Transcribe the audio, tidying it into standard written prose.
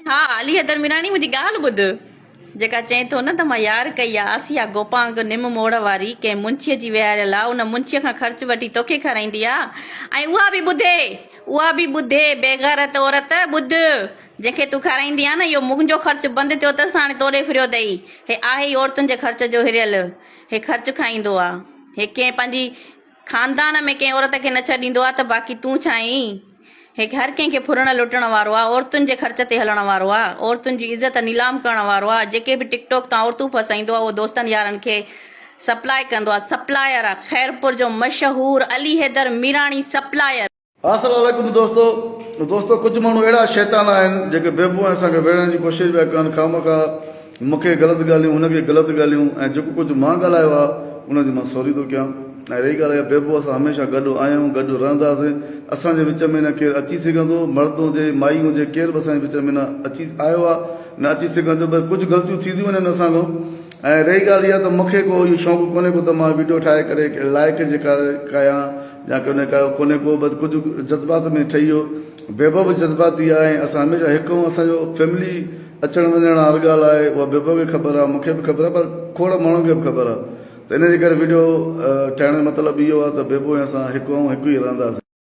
हा अली हैदर मीरानी मुंहिंजी ॻाल्हि ॿुध जेका चए थो न त मां यार कई आहे आसिया गोपांग निम मोड़ वारी कंहिं मुंशीअ जी विहारियल आहे उन मुंशीअ खां ख़र्च वठी तोखे खाराईंदी आहे ऐं उहा बि ॿुधे बेग़ैरत औरत ॿुध जंहिंखे तूं खाराईंदी आहे न इहो मुंहिंजो ख़र्च बंदि थियो अथसि हाणे तोड़े फिरियो अथई हे आहे ई औरतुनि जे ख़र्च जो हिरियल हे ख़र्च खाईंदो आहे हे कंहिं पंहिंजी ख़ानदान में कंहिं औरत खे न छॾींदो आहे त बाक़ी तूं छा आहीं हे हर कंहिंखे फुरण लुटण वारो आहे औरतुनि जे ख़र्च ते हलण वारो आहे औरतुनि जी इज़त नीलाम करण वारो आहे जेके बि टिकटॉक तां औरतूं फसाईंदो आहे उहो दोस्तनि यारनि खे सप्लाई कंदो आहे सप्लायर आहे ख़ैरपुर जो मशहूर अली हैदर मीरानी सप्लायर। अस्सलाम वालेकुम दोस्तों कुछ माण्हू अहिड़ा शैतान आहिनि जेके बेबू असांखे वेढ़ण जी कोशिशि पिया कनि खामखा मूंखे ग़लति ॻाल्हियूं हुनखे ग़लति ॻाल्हियूं ऐं जेको कुझु मां ॻाल्हायो आहे उनजी मां सॉरी थो कयां ऐं रही ॻाल्हि आहे बेबू असां हमेशह गॾु आहियूं गॾु रहंदासीं असांजे विच में न केरु अची सघंदो मर्द हुजे माई हुजे केरु बि असांजे विच में न अची आयो आहे न अची सघंदो बसि कुझु ग़लतियूं थींदियूं आहिनि असांखां ऐं रही ॻाल्हि इहा त मूंखे को इहो शौक़ु कोन्हे को त मां वीडियो ठाहे करे लाइक जेका कयां या कोन्हे को बसि कुझु जज़्बात में ठही वियो बेबो बि जज़्बाती आहे ऐं असां हमेशह हिकु असांजो फैमिली अचणु वञणु हर ॻाल्हि आहे उहा बेबो खे ख़बर आहे मूंखे बि ख़बर आहे पर खोड़ माण्हुनि खे बि ख़बर आहे त इन जे करे वीडियो ठाहिण जो मतिलबु इहो आहे त बेबो ऐं असां हिकु ई रहंदासीं।